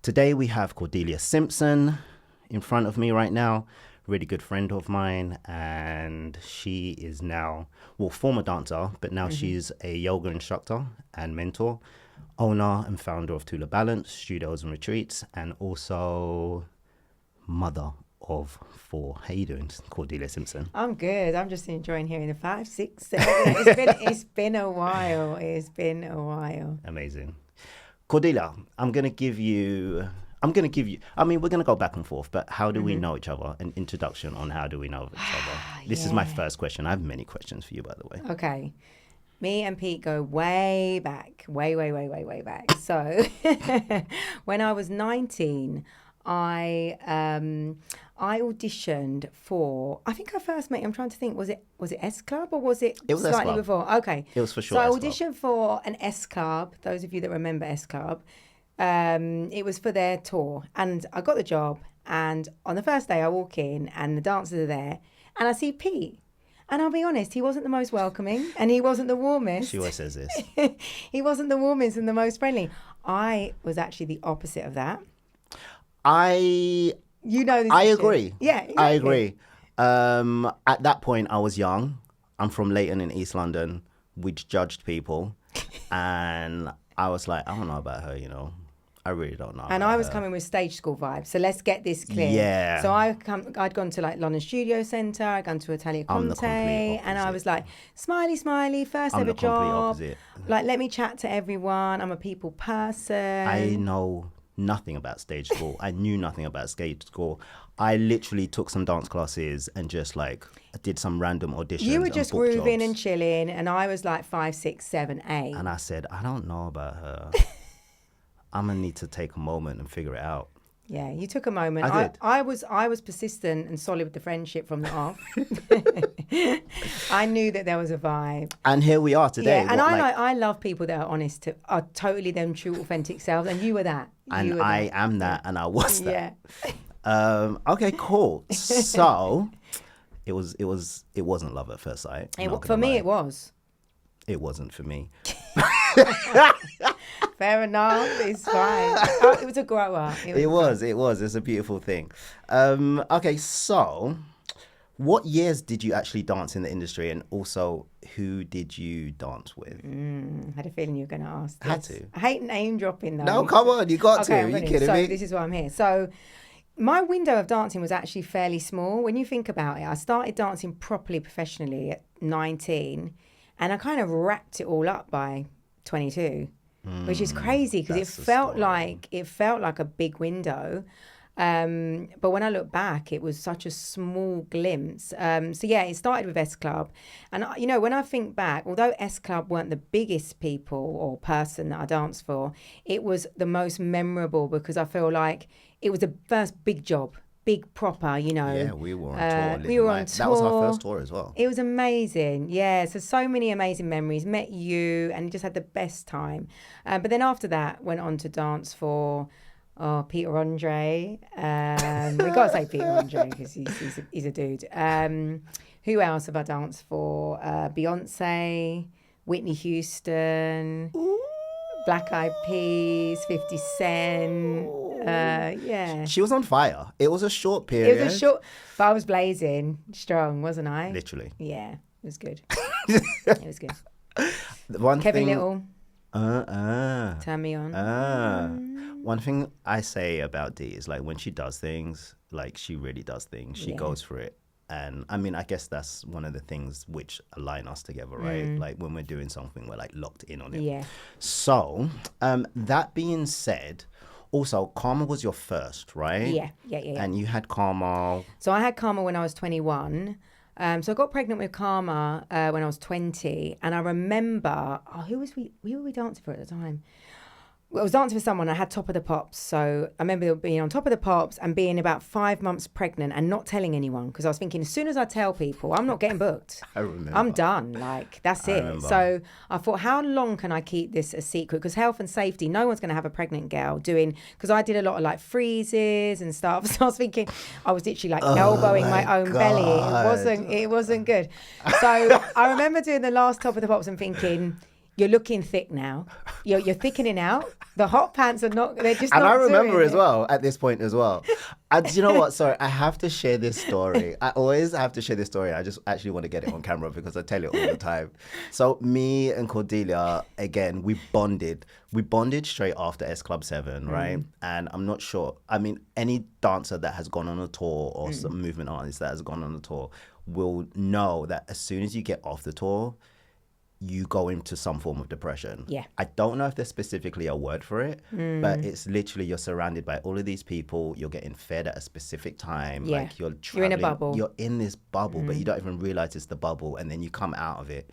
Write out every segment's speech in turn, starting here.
Today we have Cordelia Simpson in front of me right now, really good friend of mine, and she is now, former dancer, but now she's a yoga instructor and mentor, owner and founder of Tula Balance Studios and Retreats, and also mother of 4. How you doing, Cordelia Simpson? I'm good. I'm just enjoying hearing the 5, 6, 7. It's been a while. It's been a while. Amazing. Cordelia, we're going to go back and forth, but how do we know each other? An introduction on how do we know each other? This is my first question. I have many questions for you, by the way. Okay. Me and Pete go way back, way back. So when I was 19, I auditioned for, I think I first met, I'm trying to think, was it S Club or was it was slightly S Club. before? Okay. It was for sure So I S Club. auditioned for an S Club, those of you that remember S Club. It was for their tour and I got the job, and on the first day I walk in and the dancers are there and I see Pete. And I'll be honest, he wasn't the most welcoming and he wasn't the warmest. She always says this. He wasn't the warmest and the most friendly. I was actually the opposite of that. I agree. Yeah, exactly. I agree. At that point, I was young. I'm from Leighton in East London, which judged people. And I was like, I don't know about her, I really don't know. And I was coming with stage school vibes. So let's get this clear. Yeah. So I'd gone to like London Studio Centre, I'd gone to Italia I'm the Conte, complete and I opposite. was like, smiley, first I'm ever the complete job. opposite. Like, let me chat to everyone. I'm a people person. I know nothing about stage school. I knew nothing about stage school. I literally took some dance classes and just did some random auditions. You were just and booked grooving jobs. and chilling, and I was like 5, 6, 7, 8. And I said, I don't know about her. I'm going to need to take a moment and figure it out. Yeah, you took a moment. I did. I was persistent and solid with the friendship from the off. I knew that there was a vibe. And here we are today. Yeah, and I love people that are honest, are totally them true, authentic selves, and you were that. And I am that, and I was that. Yeah. Okay, cool. So it wasn't love at first sight. For me, it was. It wasn't for me. Fair enough. It's fine. It was a grower. It was. It's a beautiful thing. Okay, so what years did you actually dance in the industry, and also who did you dance with? I had a feeling you were going to ask this. Had to. I hate name dropping though. No, come on, you got to. I'm Are you gonna. kidding So me? this is why I'm here. So my window of dancing was actually fairly small. When you think about it, I started dancing properly professionally at 19, and I kind of wrapped it all up by 22. Which is crazy because it felt like a big window. But when I look back, it was such a small glimpse. So yeah, it started with S Club. And, when I think back, although S Club weren't the biggest people or person that I danced for, it was the most memorable because I feel like it was the first big job. Big proper, Yeah, we were on tour. We were on tour. That was our first tour as well. It was amazing. Yeah, so many amazing memories. Met you and just had the best time. But then after that, went on to dance for Peter Andre. We got to say Peter Andre because he's a dude. Who else have I danced for? Beyonce, Whitney Houston, Black Eyed Peas, 50 Cent. Yeah. She was on fire. It was a short period. It was a short, but I was blazing strong, wasn't I? Literally. Yeah, it was good. It was good. Kevin Little. Turn me on. One thing I say about Dee is when she does things, she really does things. She goes for it. And I mean, I guess that's one of the things which align us together, right? When we're doing something, we're locked in on it. Yeah. So, that being said, also, Karma was your first, right? Yeah. And you had Karma. So I had Karma when I was 21. So I got pregnant with Karma when I was 20. And I remember, who were we dancing for at the time? I was dancing with someone. I had Top of the Pops. So I remember being on Top of the Pops and being about 5 months pregnant and not telling anyone because I was thinking, as soon as I tell people, I'm not getting booked. I remember. I'm done. That's it. Remember. So I thought, how long can I keep this a secret? Because health and safety, no one's going to have a pregnant girl because I did a lot of freezes and stuff. So I was thinking, I was literally elbowing my own belly. It wasn't good. So I remember doing the last Top of the Pops and thinking, you're looking thick now. You're thickening out. The hot pants are not, they're just And not I remember doing as it. well, at this point as well. And you know what? Sorry, I have to share this story. I always have to share this story. I just actually want to get it on camera because I tell it all the time. So me and Cordelia, again, we bonded. We bonded straight after S Club 7, right? And I'm not sure. I mean, any dancer that has gone on a tour or some movement artist that has gone on a tour will know that as soon as you get off the tour, you go into some form of depression. Yeah. I don't know if there's specifically a word for it, but it's literally you're surrounded by all of these people. You're getting fed at a specific time. Yeah. Like you're You're in a traveling. bubble. You're in this bubble, but you don't even realize it's the bubble. And then you come out of it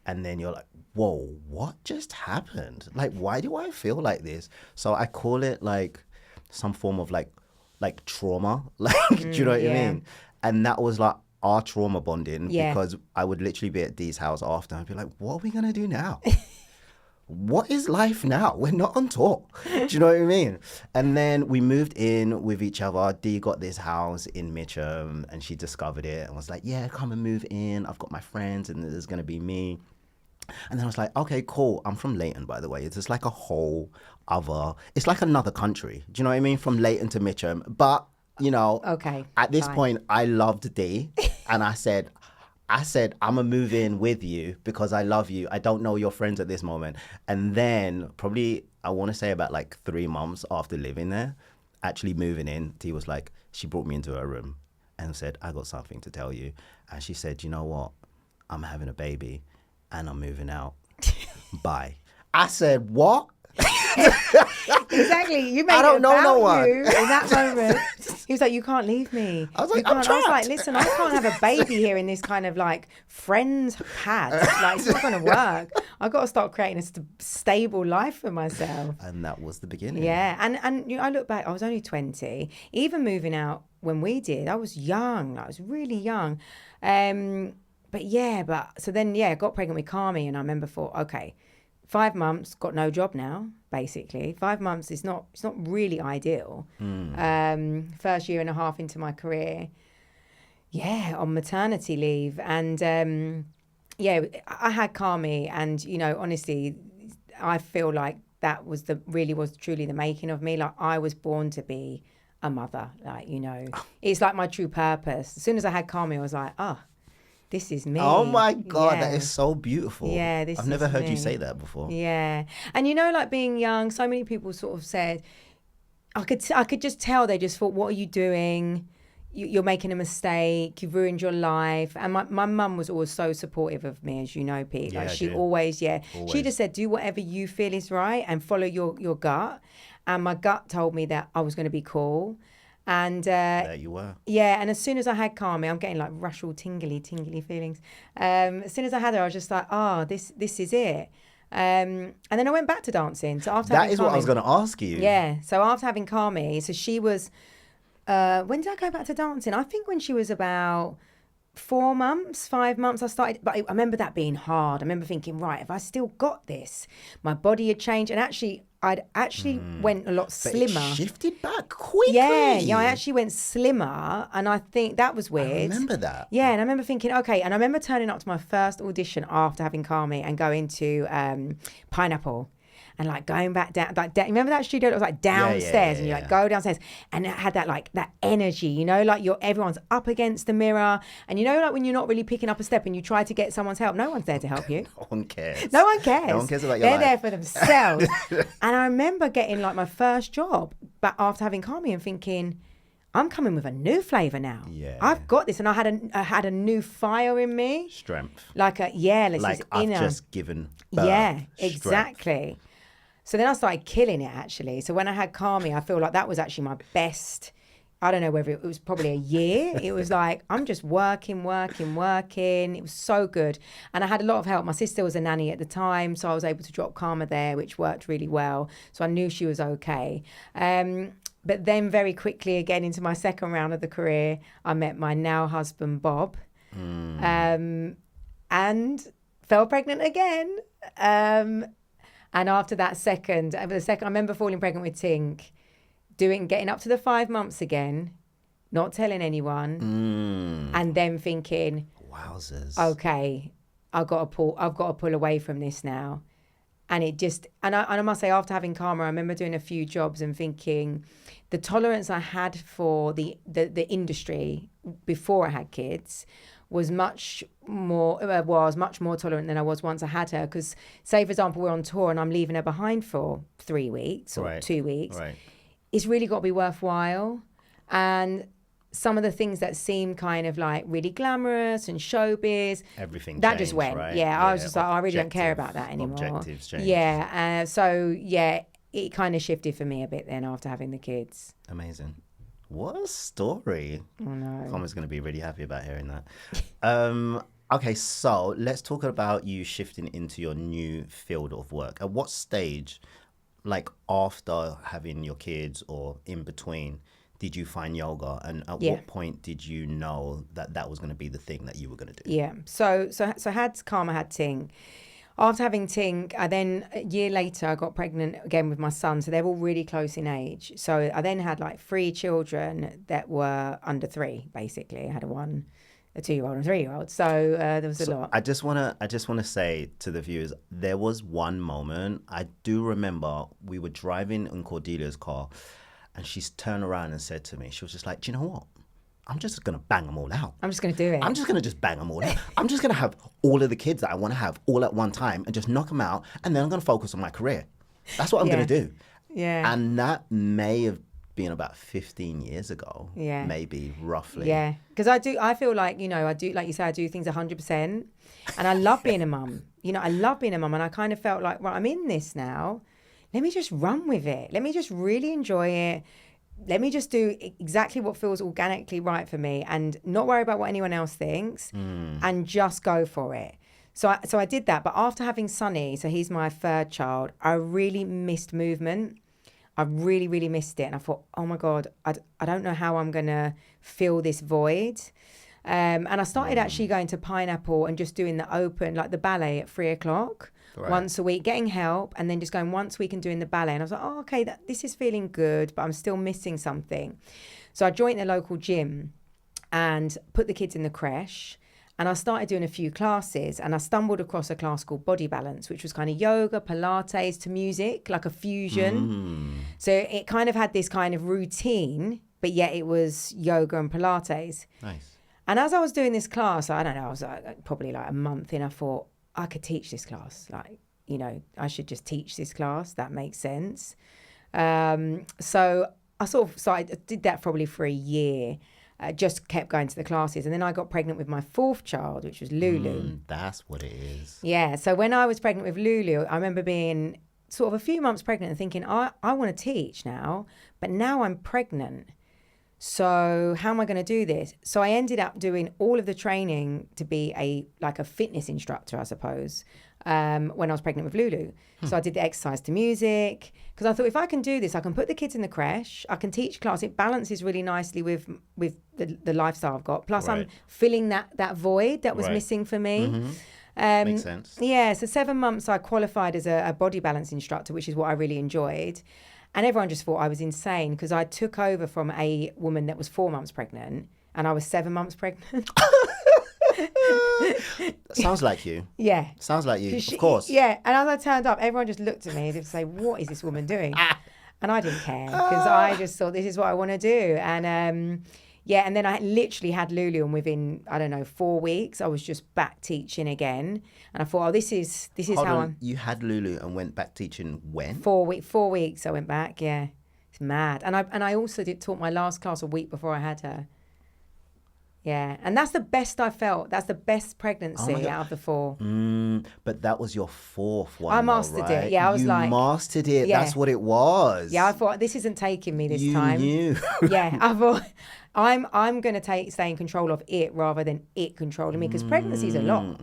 and then you're like, whoa, what just happened? Like, why do I feel like this? So I call it like some form of like trauma. Like, do you know what I mean? And that was like our trauma bonding because I would literally be at Dee's house after and be like, what are we going to do now? What is life now? We're not on tour. Do you know what I mean? And then we moved in with each other. Dee got this house in Mitcham and she discovered it and was like, yeah, come and move in. I've got my friends and there's going to be me. And then I was like, okay, cool. I'm from Leighton, by the way. It's just like a whole other, it's like another country. Do you know what I mean? From Leighton to Mitcham. But, you know, at this point, I loved Dee. And I said, I'm going to move in with you because I love you. I don't know your friends at this moment. And then probably, I want to say about like 3 months after living there, actually moving in, Dee was like, she brought me into her room and said, I got something to tell you. And she said, you know what? I'm having a baby and I'm moving out. Bye. I said, what? Exactly. You made I don't it know about no one. you in that moment. He was like, you can't leave me. I was like, You can't. I'm I was trapped. like, listen, I can't have a baby here in this kind of like friends pad. Like, it's not going to work. I've got to start creating a stable life for myself. And that was the beginning. Yeah. And you know, I look back, I was only 20. Even moving out when we did, I was young. I was really young. So then, I got pregnant with Carmi and I remember thought, okay, 5 months, got no job now, basically. 5 months is not, it's not really ideal. First year and a half into my career, on maternity leave. And I had Carmi and, you know, honestly, I feel like that was truly the making of me. Like I was born to be a mother, like, you know, it's like my true purpose. As soon as I had Carmi, I was like, this is me. Oh my God, that is so beautiful. Yeah, I've never heard me. you say that before. Yeah. And you know, like being young, so many people sort of said, I could just tell they just thought, what are you doing? You're making a mistake. You've ruined your life. And my mum was always so supportive of me, as you know, Pete. Like she always. She just said, do whatever you feel is right and follow your gut. And my gut told me that I was going to be cool. And there you were. Yeah, and as soon as I had Carmi, I'm getting like rushful, tingly feelings. As soon as I had her, I was just like, this is it. And then I went back to dancing. So after that is Carmi, what I was going to ask you. Yeah. So after having Carmi, so she was. When did I go back to dancing? I think when she was about 4 months, 5 months, I started. But I remember that being hard. I remember thinking, right, have I still got this? My body had changed, and I'd went a lot slimmer. But it shifted back quickly. Yeah, I actually went slimmer, and I think that was weird. I remember that. Yeah, and I remember thinking, okay, and I remember turning up to my first audition after having Carmi and going to Pineapple. And like going back down, remember that studio that was like downstairs, and you like go downstairs, and it had that energy, you know, like everyone's up against the mirror, and you know, like when you're not really picking up a step and you try to get someone's help, no one's there to help you. No one cares. No one cares. No one cares about your life. They're there for themselves. And I remember getting like my first job, but after having Carmi and thinking, I'm coming with a new flavour now. Yeah. I've got this, and I had a new fire in me. Strength. Like I've just given birth. Yeah, Strength. Exactly. So then I started killing it, actually. So when I had Carmi, I feel like that was actually my best. I don't know whether it was probably a year. It was like, I'm just working. It was so good. And I had a lot of help. My sister was a nanny at the time, so I was able to drop Karma there, which worked really well. So I knew she was okay. But then very quickly, again, into my second round of the career, I met my now husband, Bob, and fell pregnant again. And after that I remember falling pregnant with Tink, getting up to the 5 months again, not telling anyone, and then thinking, wowzers. okay, I've got to pull away from this now. And it just, and I must say, after having Karma, I remember doing a few jobs and thinking the tolerance I had for the industry before I had kids was much more tolerant than I was once I had her. Because, say, for example, we're on tour and I'm leaving her behind for 3 weeks or 2 weeks. Right. It's really got to be worthwhile. And some of the things that seem kind of like really glamorous and showbiz, everything that changed, just went. right? Yeah, I was just like, I really don't care about that anymore. Objectives changed. Yeah. So yeah, it kind of shifted for me a bit then after having the kids. Amazing. What a story. Oh no. Karma's going to be really happy about hearing that. Okay, so let's talk about you shifting into your new field of work. At what stage, like after having your kids or in between, did you find yoga, and at what point did you know that that was going to be the thing that you were going to do? Yeah. So had Karma, had Ting. After having Ting, I then, a year later, I got pregnant again with my son. So they're all really close in age. So I then had like 3 children that were under 3, basically. I had a 2-year-old and a 3-year-old. So there was a lot. I just wanna say to the viewers, there was one moment I do remember. We were driving in Cordelia's car, and she's turned around and said to me, she was just like, "Do you know what? I'm just going to bang them all out. I'm just going to do it. I'm just going to just bang them all out. I'm just going to have all of the kids that I want to have all at one time and just knock them out. And then I'm going to focus on my career. That's what I'm going to do." Yeah. And that may have been about 15 years ago. Yeah. Maybe, roughly. Yeah. Because I feel like, I do, like you say, I do things 100%. And I love being a mum. I love being a mum. And I kind of felt like, right, I'm in this now. Let me just run with it. Let me just really enjoy it. Let me just do exactly what feels organically right for me and not worry about what anyone else thinks and just go for it. So I did that. But after having Sonny, so he's my 3rd child, I really missed movement. I really, really missed it. And I thought, oh my God, I don't know how I'm going to fill this void. And I started actually going to Pineapple and just doing the open, like the ballet at 3:00. Right. Once a week, getting help, and then just going once a week and doing the ballet. And I was like, oh, okay, this is feeling good, but I'm still missing something. So I joined the local gym and put the kids in the creche, and I started doing a few classes, and I stumbled across a class called Body Balance, which was kind of yoga, Pilates to music, like a fusion. So it kind of had this kind of routine, but yet it was yoga and Pilates. Nice. And as I was doing this class, I don't know, I was probably like a month in, I thought, I could teach this class. Like, I should just teach this class. That makes sense. So I sort of started, did that probably for a year. Just kept going to the classes. And then I got pregnant with my 4th child, which was Lulu. That's what it is. Yeah. So when I was pregnant with Lulu, I remember being sort of a few months pregnant and thinking, I want to teach now, but now I'm pregnant. So how am I going to do this? So I ended up doing all of the training to be a fitness instructor, I suppose, when I was pregnant with Lulu. So I did the exercise to music because I thought if I can do this, I can put the kids in the creche, I can teach class. It balances really nicely with the lifestyle I've got. Plus I'm filling that void that was missing for me. Makes sense. Yeah. So 7 months I qualified as a body balance instructor, which is what I really enjoyed. And everyone just thought I was insane because I took over from a woman that was 4 months pregnant and I was 7 months pregnant. Sounds like you. Yeah. Sounds like you, of course. Yeah. And as I turned up, everyone just looked at me as if to say, what is this woman doing? And I didn't care because I just thought this is what I want to do. And and then I literally had Lulu, and within, 4 weeks, I was just back teaching again. And I thought, oh, this is Hold how on. I'm... You had Lulu and went back teaching when? 4 weeks I went back, yeah. It's mad. And I also taught my last class a week before I had her. Yeah, and that's the best I felt. That's the best pregnancy out of the 4. But that was your 4th one. I mastered it. Yeah, I was you like... mastered it. Yeah. That's what it was. Yeah, I thought, this isn't taking me this time. You knew. Yeah, I thought, I'm going to stay in control of it rather than it controlling me because pregnancy's a lot.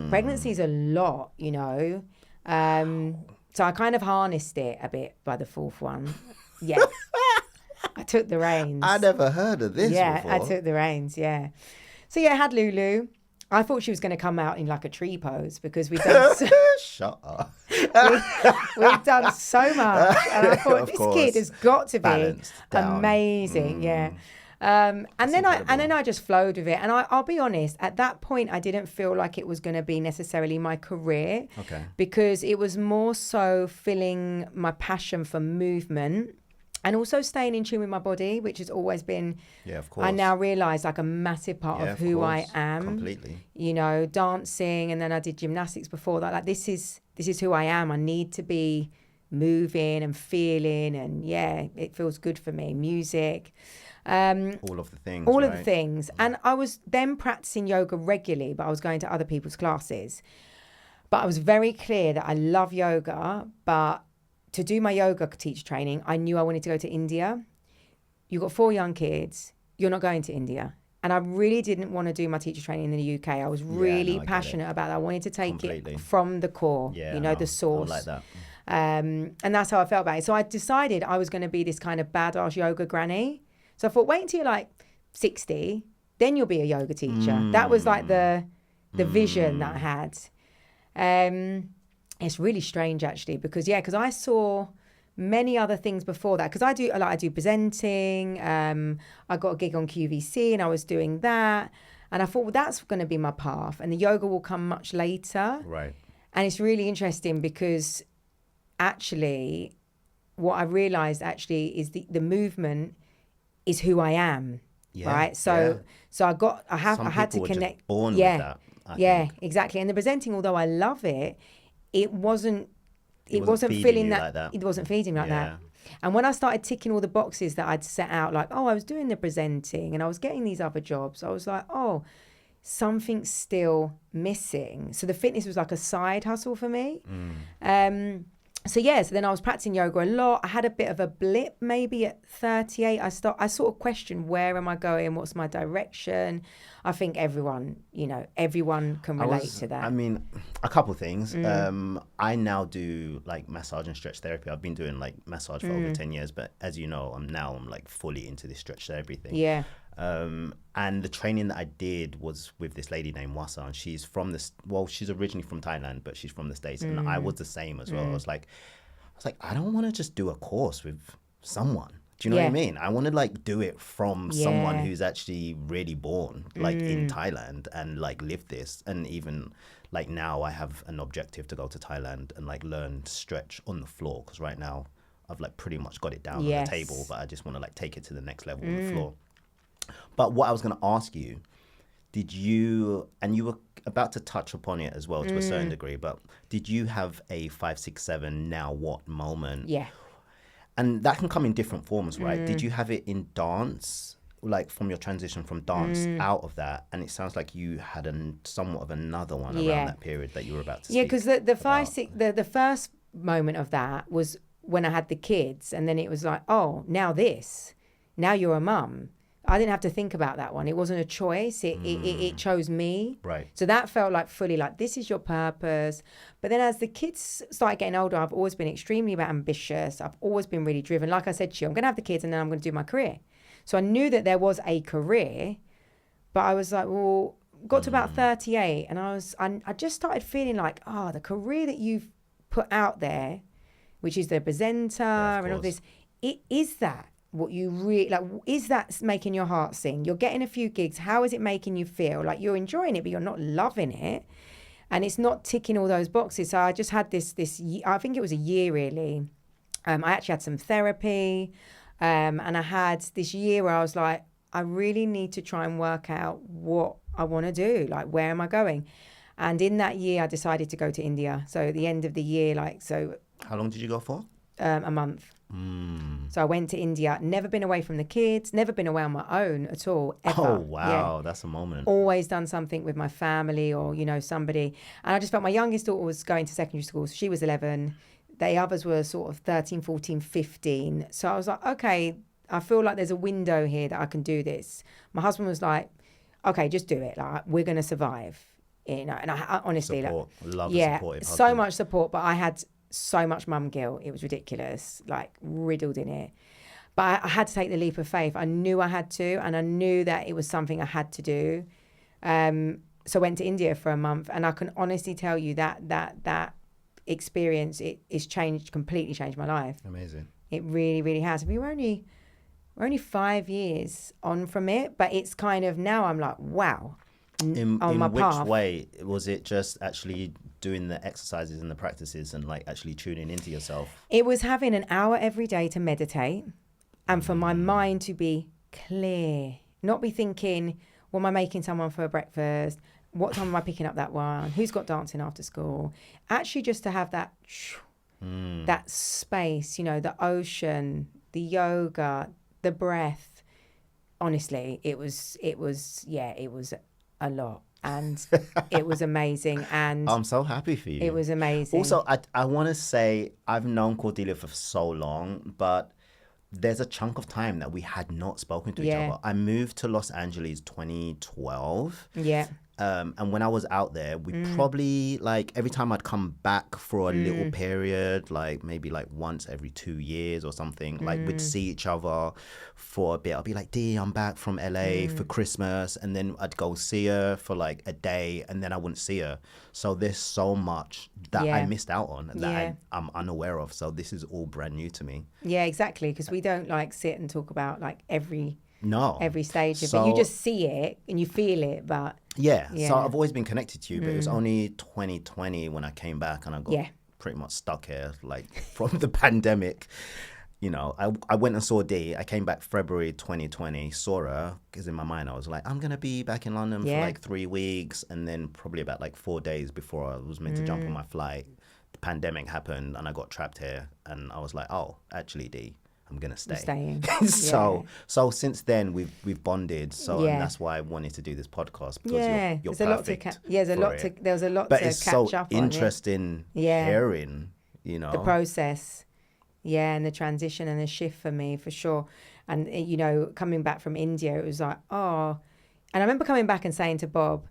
Pregnancy's a lot, So I kind of harnessed it a bit by the 4th one. Yeah. I took the reins. I never heard of this before. I took the reins, yeah. So I had Lulu. I thought she was going to come out in like a tree pose because we've done Shut up. we've done so much. And I thought, this course. kid has got to be Balanced down. amazing, yeah. then I just flowed with it. And I'll be honest, at that point, I didn't feel like it was going to be necessarily my career. Okay. Because it was more so filling my passion for movement and also staying in tune with my body, which has always been, yeah, of course. I now realise, like a massive part of who I am. Completely. You know, dancing, and then I did gymnastics before that. Like this is who I am. I need to be moving and feeling, and yeah, it feels good for me. Music. All of the things. All of the things. And I was then practicing yoga regularly, but I was going to other people's classes. But I was very clear that I love yoga, but to do my yoga teacher training, I knew I wanted to go to India. You've got 4 young kids. You're not going to India. And I really didn't want to do my teacher training in the UK. I was really passionate about that. I wanted to take it from the core, the source. I like that. And that's how I felt about it. So I decided I was going to be this kind of badass yoga granny. So I thought, wait until you're like 60, then you'll be a yoga teacher. That was like the vision that I had. It's really strange actually, because I saw many other things before that, because I do presenting. I got a gig on QVC and I was doing that, and I thought, well, that's going to be my path, and the yoga will come much later. Right. And it's really interesting because actually what I realized actually is the movement is who I am. Yeah, right. So I had to connect. Just born with that. I think. Exactly. And the presenting, although I love it, it wasn't feeling that. It wasn't feeding me like that. And when I started ticking all the boxes that I'd set out, like, I was doing the presenting and I was getting these other jobs, I was like, something's still missing. So the fitness was like a side hustle for me. So then I was practicing yoga a lot. I had a bit of a blip maybe at 38. I sort of questioned, where am I going? What's my direction? I think everyone can relate to that. I mean, a couple of things. I now do like massage and stretch therapy. I've been doing like massage for over 10 years, but as you know, I'm like fully into this stretch therapy thing. Yeah. And the training that I did was with this lady named Wasa, and she's she's originally from Thailand, but she's from the States, and I was the same as well. I was like, I don't want to just do a course with someone. Do you know what I mean? I want to like do it from someone who's actually really born like in Thailand and like live this. And even like now I have an objective to go to Thailand and like learn stretch on the floor, because right now I've like pretty much got it down on the table, but I just want to like take it to the next level on the floor. But what I was going to ask you, and you were about to touch upon it as well to a certain degree, but did you have a 5, 6, 7 now what moment? Yeah. And that can come in different forms, right? Did you have it in dance, like from your transition from dance out of that? And it sounds like you had somewhat of another one around that period that you were about to speak. Yeah, because the 5, 6, the first moment of that was when I had the kids, and then it was like, now you're a mum. I didn't have to think about that one. It wasn't a choice. It chose me. Right. So that felt like fully like, this is your purpose. But then as the kids started getting older, I've always been extremely ambitious. I've always been really driven. Like I said to you, I'm going to have the kids and then I'm going to do my career. So I knew that there was a career, but I was like, got to about 38 and I just started feeling like, the career that you've put out there, which is the presenter and all this, is that what you really like? Is that making your heart sing? You're getting a few gigs. How is it making you feel? Like you're enjoying it, but you're not loving it, and it's not ticking all those boxes. So I just had this. I think it was a year really. I actually had some therapy, and I had this year where I was like, I really need to try and work out what I want to do. Like, where am I going? And in that year, I decided to go to India. So at the end of the year, How long did you go for? A month. So I went to India, never been away from the kids, never been away on my own at all, ever. Oh, wow. That's a moment. Always done something with my family or, somebody. And I just felt my youngest daughter was going to secondary school. So she was 11. The others were sort of 13, 14, 15. So I was like, okay, I feel like there's a window here that I can do this. My husband was like, okay, just do it. Like, we're going to survive. And I honestly, support. Love a supportive husband. So much support, but I had so much mum guilt. It was ridiculous, like riddled in it. But I had to take the leap of faith. I knew I had to, and I knew that it was something I had to do. So I went to India for a month, and I can honestly tell you that experience, completely changed my life. Amazing. It really, really has. We were only we're only 5 years on from it, but it's kind of now I'm like, wow. In my which path. way? Was it just actually doing the exercises and the practices and like actually tuning into yourself? It was having an hour every day to meditate and for my mind to be clear, not be thinking, what am I making someone for breakfast? What time am I picking up that one? Who's got dancing after school? Actually just to have that that space, you know, the ocean, the yoga, the breath. Honestly, it was a lot, and it was amazing, and I'm so happy for you. it was amazing. Also, I want to say I've known Cordelia for so long, but there's a chunk of time that we had not spoken to each other. I moved to Los Angeles 2012. Yeah. And when I was out there, we probably, like, every time I'd come back for a little period, like maybe like once every 2 years or something, like we'd see each other for a bit. I'd be like, D, I'm back from LA for Christmas. And then I'd go see her for like a day and then I wouldn't see her. So there's so much that I missed out on that I'm unaware of. So this is all brand new to me. Yeah, exactly. Because we don't like sit and talk about like every stage of So, it. You just see it and you feel it, but yeah. So I've always been connected to you, but it was only 2020 when I came back and I got pretty much stuck here, like from the pandemic. You know, I went and saw D. I came back February 2020, saw her, because in my mind I was like, I'm going to be back in London for like 3 weeks. And then probably about like 4 days before I was meant to jump on my flight, the pandemic happened and I got trapped here. And I was like, oh, actually, D, I'm gonna stay. Staying. So since then we've bonded. So and that's why I wanted to do this podcast, because you're perfect. There's a lot to but catch it's so up on. interesting hearing, you know, the process, and the transition and the shift for me, for sure. And you know, coming back from India, it was like, oh, and I remember coming back and saying to Bob,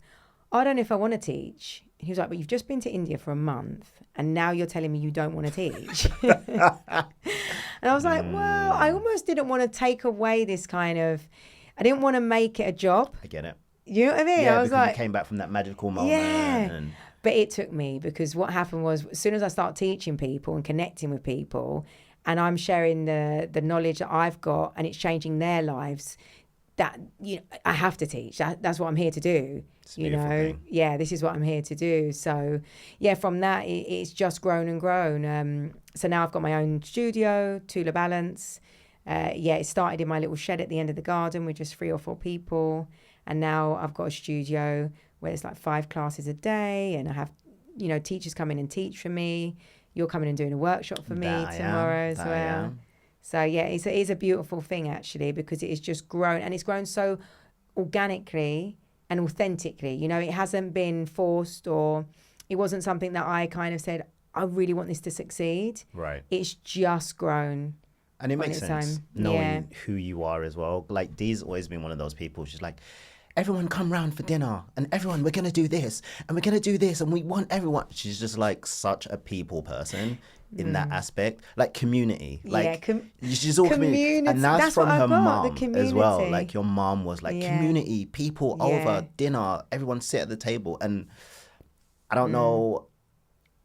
I don't know if I want to teach. He was like, but you've just been to India for a month and now you're telling me you don't want to teach. And I was like, well, I almost didn't want to take away this kind of, I didn't want to make it a job. I get it. You know what I mean? Yeah, I was because like, you came back from that magical moment. Yeah. But it took me, because what happened was, as soon as I start teaching people and connecting with people and I'm sharing the knowledge that I've got and it's changing their lives, that, you know, I have to teach. That's what I'm here to do. You know, thing. Yeah, this is what I'm here to do. So, yeah, from that, it's just grown and grown. So now I've got my own studio, Tula Balance. It started in my little shed at the end of the garden with just 3 or 4 people. And now I've got a studio where it's like 5 classes a day. And I have, you know, teachers come in and teach for me. You're coming and doing a workshop for me tomorrow as well. So, yeah, it's a beautiful thing, actually, because it has just grown. And it's grown so organically and authentically. You know, it hasn't been forced, or it wasn't something that I kind of said, I really want this to succeed. Right. It's just grown. And it makes sense knowing who you are as well. Like, Dee's always been one of those people. She's like, everyone come round for dinner, and everyone, we're going to do this and we're going to do this and we want everyone. She's just like such a people person in that aspect, like community. Like she's all community. And that's from her mom as well. Like your mom was like community, people over, dinner, everyone sit at the table. And I don't know,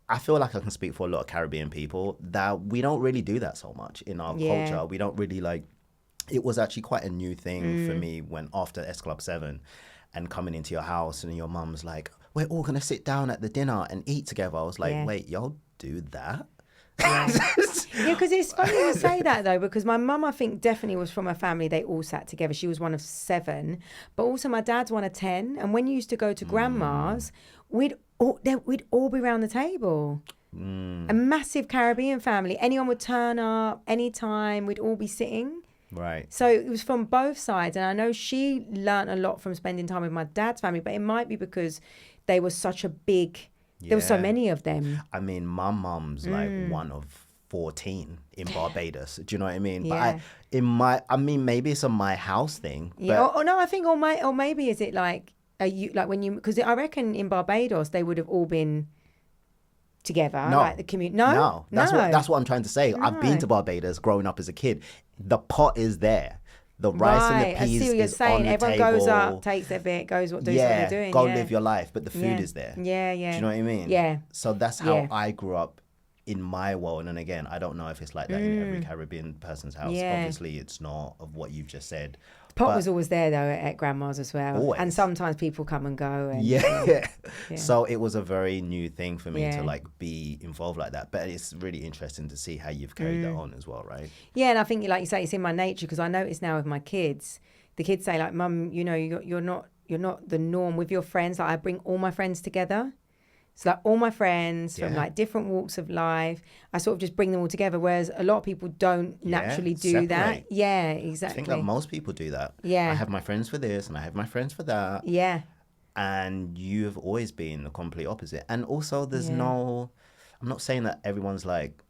I feel like I can speak for a lot of Caribbean people that we don't really do that so much in our culture. We don't really like, it was actually quite a new thing for me when after S Club 7 and coming into your house and your mum's like, we're all going to sit down at the dinner and eat together. I was like, wait, y'all do that? Yeah, because it's funny to say that though, because my mum, I think, definitely was from a family, they all sat together. She was one of 7, but also my dad's one of 10. And when you used to go to grandma's, we'd all be around the table. A massive Caribbean family. Anyone would turn up anytime. We'd all be sitting. Right. So it was from both sides. And I know she learnt a lot from spending time with my dad's family, but it might be because they were such a big... There were so many of them. I mean, my mum's like one of 14 in Barbados. Do you know what I mean? But I mean, maybe it's a my house thing. Yeah. Or no, I think, or maybe is it like, because I reckon in Barbados they would have all been together. No. Like the community. No. That's what I'm trying to say. No. I've been to Barbados growing up as a kid. The pot is there. The rice and the peas I see what you're saying. on the Everyone table. goes up, takes their bit, does what they're doing. Go live your life, but the food is there. Yeah. Do you know what I mean? Yeah. So that's how I grew up in my world, and again, I don't know if it's like that in every Caribbean person's house. Yeah. Obviously, it's not of what you've just said. Pot But was always there though at grandma's as well. Always. And sometimes people come and go. And, Yeah. So it was a very new thing for me to Yeah. like be involved like that. But it's really interesting to see how you've carried that on as well, right? Yeah, and I think, like you say, it's in my nature because I notice now with my kids, the kids say like, "Mum, you know, you're not the norm with your friends." Like I bring all my friends together. So like all my friends from like different walks of life, I sort of just bring them all together. Whereas a lot of people don't naturally do that. Separate. Yeah, I exactly. think that most people do that. Yeah. I have my friends for this and I have my friends for that. Yeah. And you have always been the complete opposite. And also there's Yeah. I'm not saying that everyone's like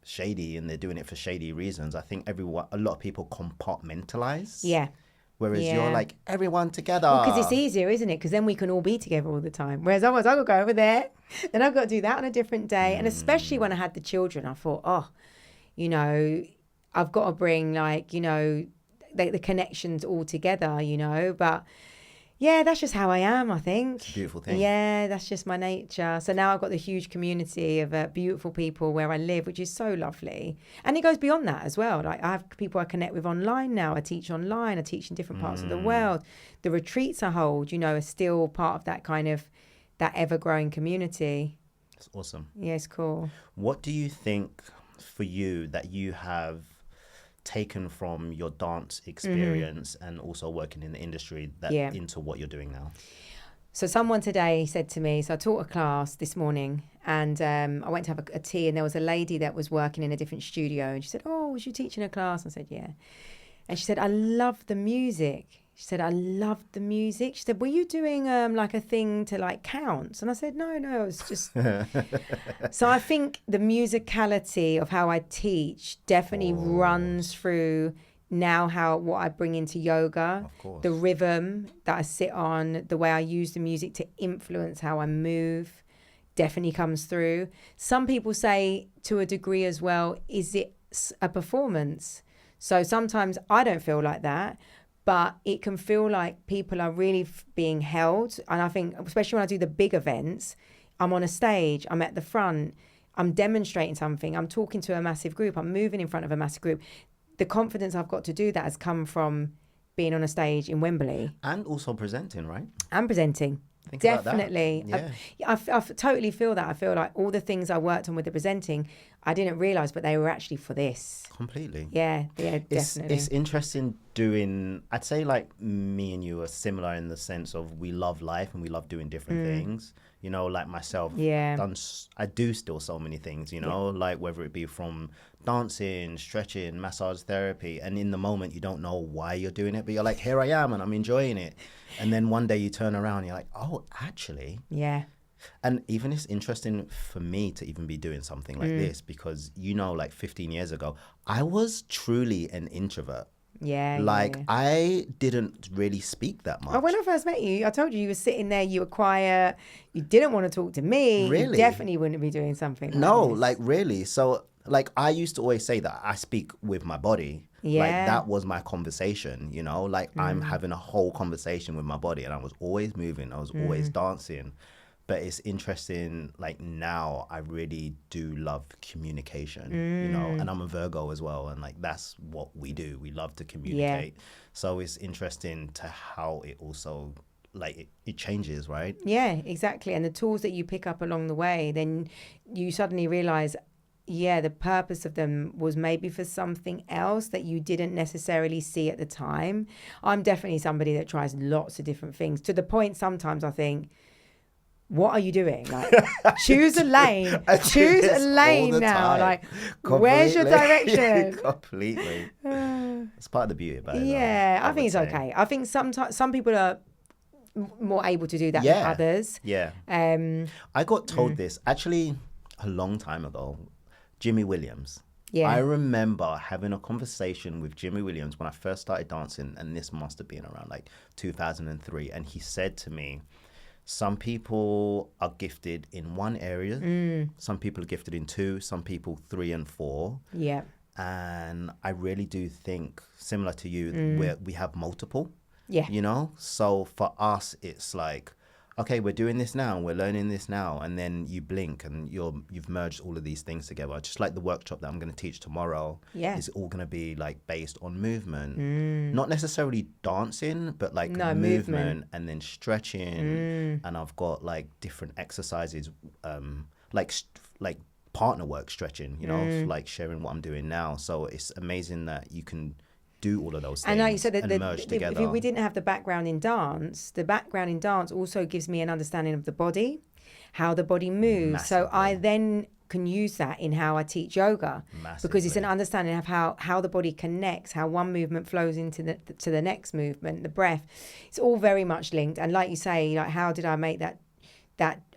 shady and they're doing it for shady reasons. I think a lot of people compartmentalize. Yeah. Whereas Yeah. you're like, everyone together. Because it's easier, isn't it? Because then we can all be together all the time. Whereas otherwise, I've got to go over there, then I've got to do that on a different day. And especially when I had the children, I thought, you know, I've got to bring like, you know, the connections all together, you know. But yeah, that's just how I am, I think. It's a beautiful thing. Yeah, that's just my nature. So now I've got the huge community of beautiful people where I live, which is so lovely. And it goes beyond that as well. Like I have people I connect with online now. I teach online. I teach in different parts of the world. The retreats I hold, you know, are still part of that kind of, that ever-growing community. It's awesome. Yeah, it's cool. What do you think for you that you have taken from your dance experience and also working in the industry that into what you're doing now? So someone today said to me, so I taught a class this morning and I went to have a tea and there was a lady that was working in a different studio and she said, "Oh, was you teaching a class?" I said, "Yeah." And she said, "I love the music." She said, "I love the music." She said, "Were you doing like a thing to like count?" And I said, no, it was just... So I think the musicality of how I teach definitely runs through now what I bring into yoga. Of course. The rhythm that I sit on, the way I use the music to influence how I move definitely comes through. Some people say to a degree as well, is it a performance? So sometimes I don't feel like that. But it can feel like people are really being held. And I think, especially when I do the big events, I'm on a stage, I'm at the front, I'm demonstrating something, I'm talking to a massive group, I'm moving in front of a massive group. The confidence I've got to do that has come from being on a stage in Wembley. And also presenting, right? And presenting. Think about that. Definitely. Yeah. I totally feel that. I feel like all the things I worked on with the presenting, I didn't realise, but they were actually for this. Completely. Yeah, definitely. It's interesting doing, I'd say like me and you are similar in the sense of we love life and we love doing different things. You know, like myself, I do still so many things, you know, like whether it be from dancing, stretching, massage therapy. And in the moment, you don't know why you're doing it, but you're like, here I am and I'm enjoying it. And then one day you turn around and you're like, oh, actually. Yeah. And even it's interesting for me to even be doing something like this because, you know, like 15 years ago, I was truly an introvert. Yeah. Like I didn't really speak that much. Oh, when I first met you, I told you were sitting there, you were quiet, you didn't want to talk to me. Really? You definitely wouldn't be doing something like No, this. like really. So like I used to always say that I speak with my body. Yeah. Like that was my conversation, you know, like I'm having a whole conversation with my body and I was always moving. I was always dancing. But it's interesting, like now I really do love communication, you know, and I'm a Virgo as well. And like, that's what we do. We love to communicate. So it's interesting to how it also, like it changes, right? Yeah, exactly. And the tools that you pick up along the way, then you suddenly realize, the purpose of them was maybe for something else that you didn't necessarily see at the time. I'm definitely somebody that tries lots of different things to the point sometimes I think, what are you doing? Like, choose a lane. Choose a lane now. Like, where's your direction? Completely. It's part of the beauty about it. Yeah, though, I think it's would say. okay. I think sometimes some people are more able to do that Yeah. than others. Yeah. I got told this actually a long time ago. Jimmy Williams. Yeah. I remember having a conversation with Jimmy Williams when I first started dancing, and this must have been around like 2003. And he said to me, some people are gifted in one area, some people are gifted in two, some people 3 and 4. Yeah. And I really do think, similar to you, where we have multiple. Yeah. You know? So for us, it's like, okay, we're doing this now, we're learning this now, and then you blink and you've merged all of these things together. Just like the workshop that I'm going to teach tomorrow is all going to be like based on movement, not necessarily dancing, but like movement and then stretching. And I've got like different exercises, like partner work stretching, you know, like sharing what I'm doing now. So it's amazing that you can do all of those things. And like you said, and merge together. If we didn't have the background in dance, the background in dance also gives me an understanding of the body, how the body moves. Massively. So I then can use that in how I teach yoga. Massively. Because it's an understanding of how the body connects, how one movement flows into the next movement, the breath. It's all very much linked. And like you say, like, how did I make that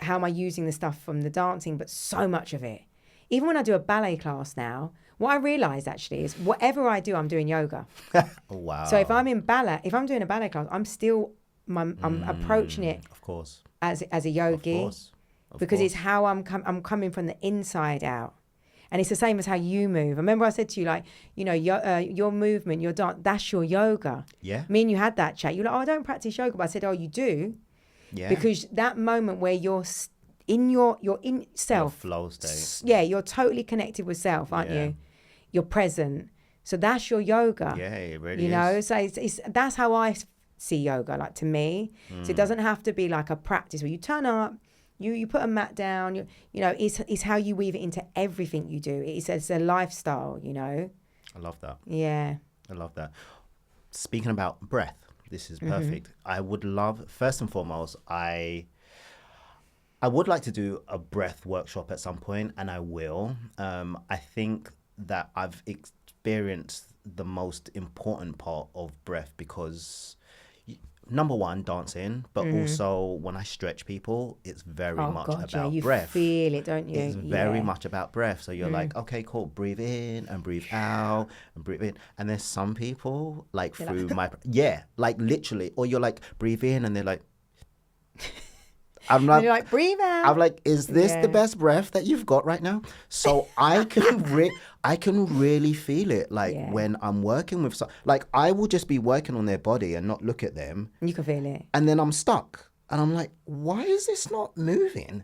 how am I using the stuff from the dancing, but so much of it. Even when I do a ballet class now, what I realize actually is whatever I do, I'm doing yoga. Wow. So if I'm doing a ballet class, I'm still, I'm approaching it, of course, as a yogi, because it's how I'm coming from the inside out. And it's the same as how you move. Remember I said to you, like, you know, your movement, your dance, that's your yoga. Yeah. Me and you had that chat. You're like, oh, I don't practice yoga. But I said, oh, you do? Yeah. Because that moment where you're in your self, your flow state. Yeah, you're totally connected with self, aren't you? You're present. So that's your yoga. Yeah, it really is. You know, so it's that's how I see yoga, like, to me. So it doesn't have to be like a practice where you turn up, you put a mat down, you know, it's how you weave it into everything you do. It's a lifestyle, you know. I love that. Yeah. I love that. Speaking about breath, this is perfect. I would love, first and foremost, I would like to do a breath workshop at some point, and I will. I think that I've experienced the most important part of breath because, number one, dancing, but also when I stretch people, it's very much about breath. You feel it, don't you? It's very much about breath. So you're like, okay, cool, breathe in and breathe out and breathe in. And there's some people like you're through like... like literally, or you're like, breathe in, and they're like, I'm like, and you're like, breathe out. I'm like, is this the best breath that you've got right now? So I can really feel it, like when I'm working with like I will just be working on their body and not look at them. You can feel it. And then I'm stuck. And I'm like, why is this not moving?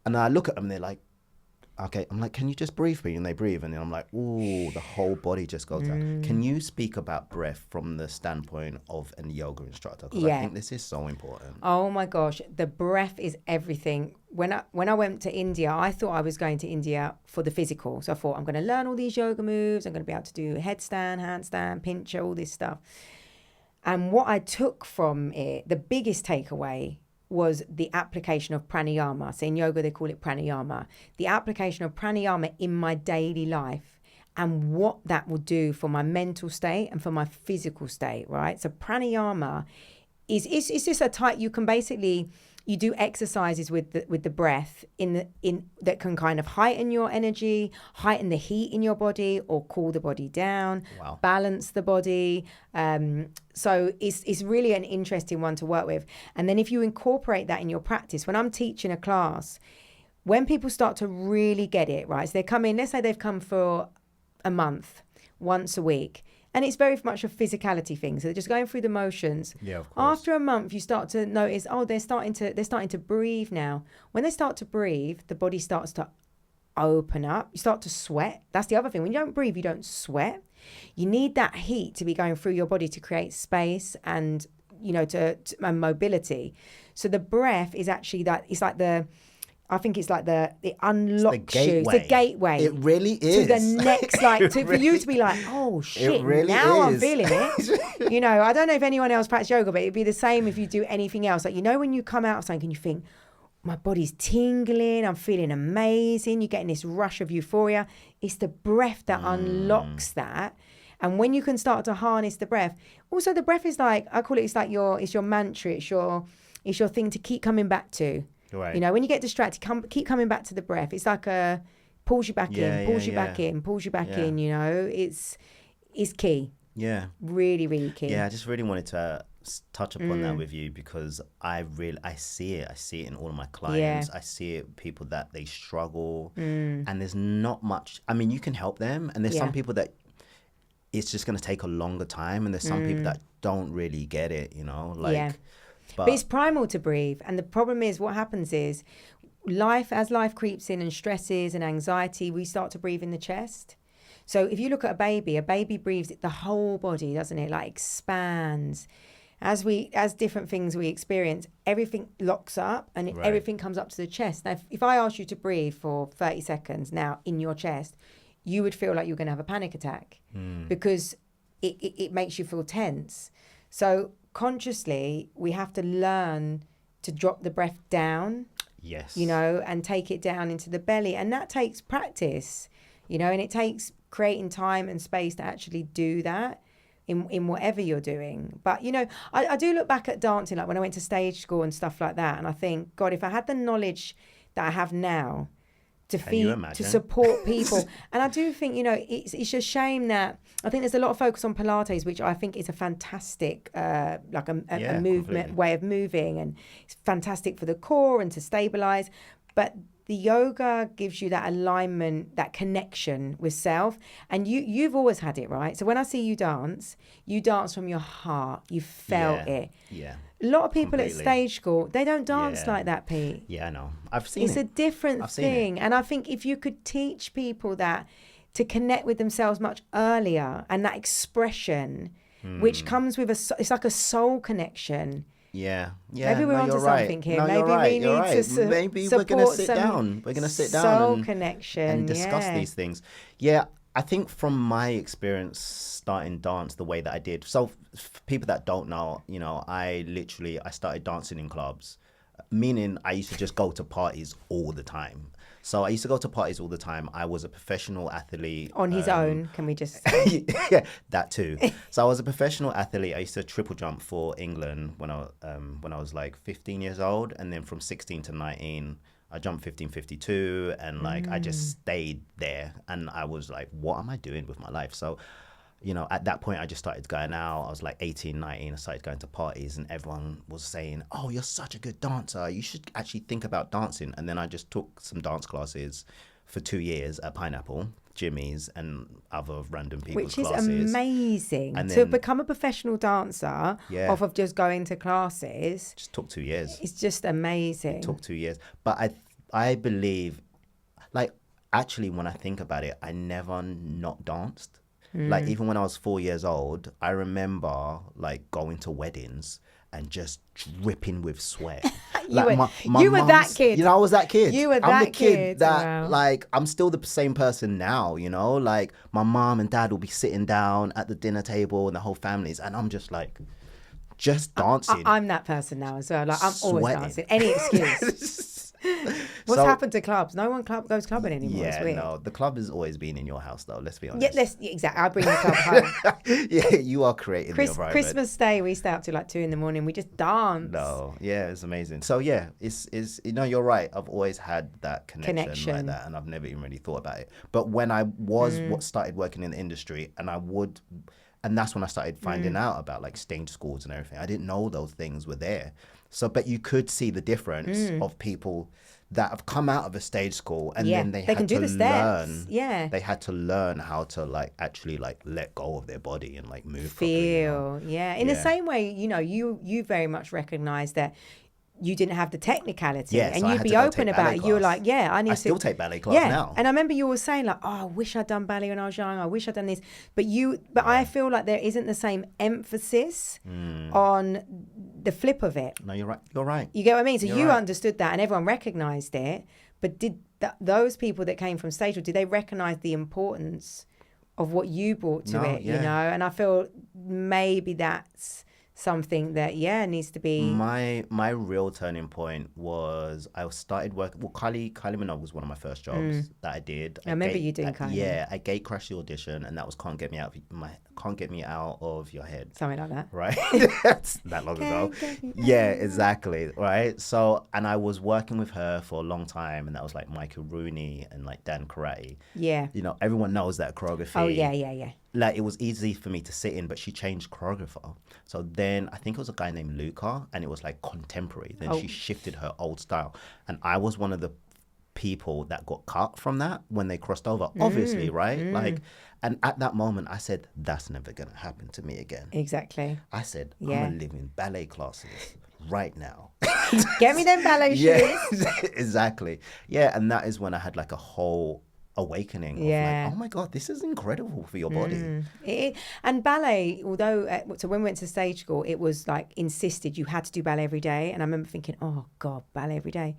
And I look at them, they're like, okay. I'm like, can you just breathe for me? And they breathe. And then I'm like, ooh, the whole body just goes down. Can you speak about breath from the standpoint of a yoga instructor? Because I think this is so important. Oh my gosh, the breath is everything. When I went to India, I thought I was going to India for the physical. So I thought, I'm going to learn all these yoga moves. I'm going to be able to do headstand, handstand, pincher, all this stuff. And what I took from it, the biggest takeaway, was the application of pranayama. So in yoga, they call it pranayama. The application of pranayama in my daily life and what that will do for my mental state and for my physical state, right? So pranayama is just a type, you can basically, you do exercises with the breath in that can kind of heighten your energy, heighten the heat in your body, or cool the body down, balance the body. So it's really an interesting one to work with. And then if you incorporate that in your practice, when I'm teaching a class, when people start to really get it, right? So they come in, let's say they've come for a month, once a week. And it's very much a physicality thing. So they're just going through the motions. Yeah, of course. After a month, you start to notice, they're starting to breathe now. When they start to breathe, the body starts to open up. You start to sweat. That's the other thing. When you don't breathe, you don't sweat. You need that heat to be going through your body to create space and, you know, and mobility. So the breath is actually I think it's like it unlocks you. It's the gateway. It really is. To the next, like, for you to be like, oh shit, now I'm feeling it. You know, I don't know if anyone else practices yoga, but it'd be the same if you do anything else. Like, you know, when you come out of something and you think, my body's tingling, I'm feeling amazing, you're getting this rush of euphoria. It's the breath that unlocks that. And when you can start to harness the breath, also the breath is like, I call it, it's your mantra, it's your thing to keep coming back to. Right. You know, when you get distracted, keep coming back to the breath. It's like pulls you back in, pulls you back in, you know. It's key. Yeah. Really, really key. Yeah, I just really wanted to touch upon that with you because I see it. I see it in all of my clients. I see it people that they struggle and there's not much. I mean, you can help them, and there's some people that it's just going to take a longer time, and there's some people that don't really get it, you know, like But it's primal to breathe. And the problem is, what happens is, as life creeps in and stresses and anxiety, we start to breathe in the chest. So if you look at a baby breathes the whole body, doesn't it? Like expands. As different things we experience, everything locks up and everything comes up to the chest. Now, if I asked you to breathe for 30 seconds now in your chest, you would feel like you're going to have a panic attack because it makes you feel tense. So consciously, we have to learn to drop the breath down. Yes. And take it down into the belly. And that takes practice, and it takes creating time and space to actually do that in whatever you're doing. But, I do look back at dancing, like when I went to stage school and stuff like that. And I think, God, if I had the knowledge that I have now to support people. And I do think, it's a shame that I think there's a lot of focus on Pilates, which I think is a fantastic, a movement completely. Way of moving, and it's fantastic for the core and to stabilize. But the yoga gives you that alignment, that connection with self. And you've always had it, right? So when I see you dance from your heart. You felt it. Yeah. A lot of people at stage school, they don't dance like that, Pete. Yeah, I know. I've seen it. It's a different thing. And I think if you could teach people that to connect with themselves much earlier, and that expression, which comes with it's like a soul connection. Yeah. Maybe we're onto something here. Maybe we need to Maybe we're going to sit down. We're going to sit down soul connection and discuss these things. Yeah, I think from my experience starting dance the way that I did. So for people that don't know, I started dancing in clubs, meaning I used to just go to parties all the time. So I used to go to parties all the time. I was a professional athlete. On his own, can we just say? Yeah, that too. So I was a professional athlete. I used to triple jump for England when I was like 15 years old. And then from 16 to 19, I jumped 1552. And I just stayed there. And I was like, what am I doing with my life? So, at that point, I just started going out. I was like 18, 19. I started going to parties and everyone was saying, oh, you're such a good dancer. You should actually think about dancing. And then I just took some dance classes for 2 years at Pineapple, Jimmy's, and other random people's classes. Which is amazing. And to become a professional dancer off of just going to classes. Just took 2 years. It's just amazing. It took 2 years. But I believe, actually, when I think about it, I never not danced. Even when I was 4 years old, I remember going to weddings and just dripping with sweat. You were that kid. I was that kid. You were I'm that the kid that I'm still the same person now, my mom and dad will be sitting down at the dinner table and the whole families, and I'm just just dancing. I'm that person now as well. I'm always dancing. Any excuse. What's happened to clubs? No one goes clubbing anymore. Yeah, no. The club has always been in your house, though. Let's be honest. Yeah, exactly. I bring the club home. Yeah, you are creating the environment. Christmas Day, we stay up till 2 a.m. We just dance. No, yeah, it's amazing. So yeah, it's you're right. I've always had that connection like that, and I've never even really thought about it. But when I started working in the industry, and that's when I started finding out about stage schools and everything. I didn't know those things were there. So, but you could see the difference of people that have come out of a stage school and then they had to learn. Yeah. They had to learn how to actually let go of their body and move feel properly. Yeah. In the same way, you very much recognize that you didn't have the technicality, and you'd be open about it. You were like, I still take ballet class now. And I remember you were saying I wish I'd done ballet when I was young. I wish I'd done this. But I feel like there isn't the same emphasis on the flip of it. No, you're right. You're right. You get what I mean? So you understood that and everyone recognized it. But did those people that came from stage, did they recognize the importance of what you brought to it? Yeah. And I feel maybe that's something that needs to be. My real turning point was I started working. Well, Kylie Minogue was one of my first jobs that I did. I remember you doing Kylie. Yeah, I gate crashed the audition, and that was Can't Get Me Out of Your Head. Something like that, right? That's that long ago. Yeah, exactly. Right. So, and I was working with her for a long time, and that was Michael Rooney and Dan Karate. Yeah. Everyone knows that choreography. Oh yeah. It was easy for me to sit in, but she changed choreographer. So then I think it was a guy named Luca, and it was contemporary. Then she shifted her old style. And I was one of the people that got cut from that when they crossed over, obviously, right? And at that moment, I said, that's never going to happen to me again. Exactly. I said, I'm going to live in ballet classes. right now. Get me them ballet shoes. Yeah, exactly. Yeah, and that is when I had like a whole awakening of like, oh my God, this is incredible for your body. And ballet, although, so when we went to stage school, it was like insisted you had to do ballet every day. And I remember thinking, oh God, ballet every day.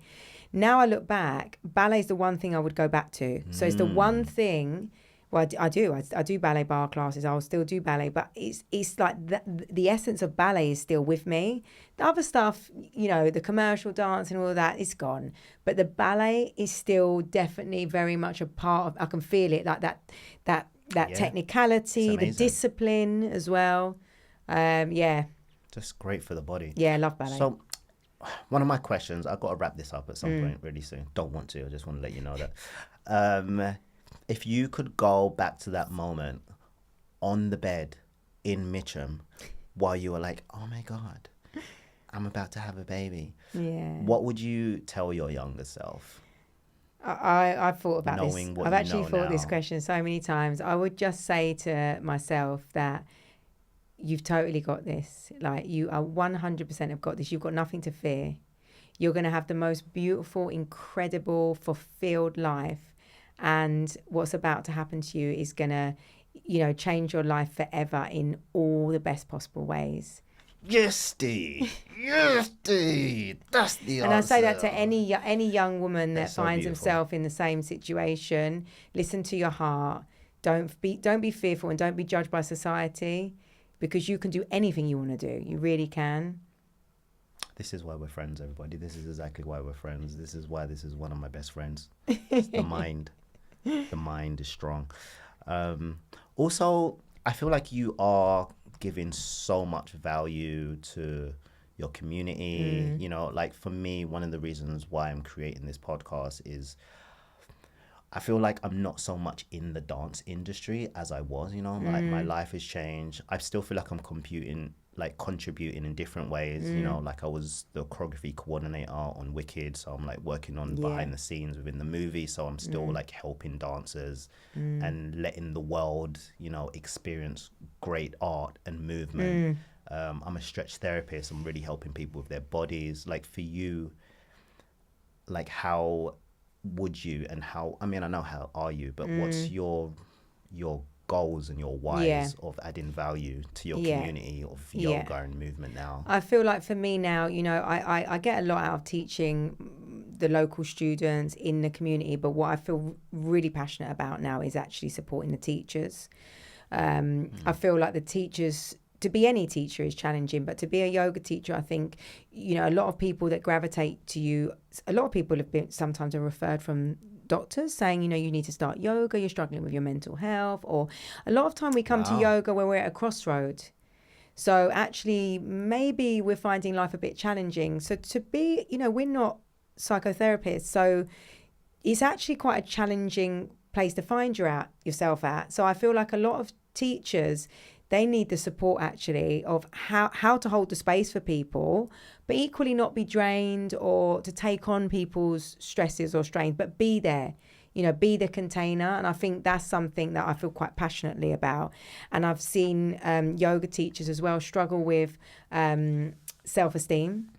Now I look back, ballet is the one thing I would go back to. So it's the one thing. Well, I do ballet bar classes. I'll still do ballet, but it's like the essence of ballet is still with me. The other stuff, you know, the commercial dance and all of that is gone, but the ballet is still definitely very much a part of. I can feel it, like that technicality, the discipline as well. Just great for the body. Yeah, I love ballet. So, one of my questions, I've got to wrap this up at some point really soon. Don't want to. I just want to let you know that. If you could go back to that moment on the bed in Mitcham while you were like, oh my God, I'm about to have a baby. Yeah. What would you tell your younger self? I've thought about Knowing this. what I've you actually know thought now. this question so many times. I would just say to myself that you've totally got this. Like, you are 100% have got this. You've got nothing to fear. You're going to have the most beautiful, incredible, fulfilled life. And what's about to happen to you is going to, you know, change your life forever in all the best possible ways. Yes, Dee. Yes, Dee. That's the answer. And I say that to any young woman that so finds beautiful. himself in the same situation. Listen to your heart. Don't be fearful, and don't be judged by society, because you can do anything you want to do. You really can. This is why we're friends, everybody. This is exactly why we're friends. This is why this is one of my best friends. It's the mind. The mind is strong. Also, I feel like you are giving so much value to your community. You know, like for me, one of the reasons why I'm creating this podcast is I feel like I'm not so much in the dance industry as I was, you know, like my life has changed. I still feel like I'm contributing in different ways, you know, like I was the choreography coordinator on Wicked, so I'm like working on behind the scenes within the movie, so I'm still like helping dancers and letting the world, you know, experience great art and movement. I'm a stretch therapist. I'm really helping people with their bodies. Like for you, like how would you, and how, I mean, I know how are you, but what's your goals and your whys of adding value to your community of yoga and movement now? I feel like for me now, you know, I get a lot out of teaching the local students in the community, but what I feel really passionate about now is actually supporting the teachers. I feel like the teachers, to be any teacher is challenging, but to be a yoga teacher, I think, you know, a lot of people that gravitate to you, a lot of people have been sometimes are referred from doctors saying, you know, you need to start yoga, you're struggling with your mental health, or a lot of time we come to yoga when we're at a crossroad. So actually, maybe we're finding life a bit challenging. So to be, you know, we're not psychotherapists, so it's actually quite a challenging place to find yourself at. So I feel like a lot of teachers, they need the support actually of how to hold the space for people, but equally not be drained or to take on people's stresses or strains, but be there, you know, be the container. And I think that's something that I feel quite passionately about. And I've seen yoga teachers as well struggle with self-esteem,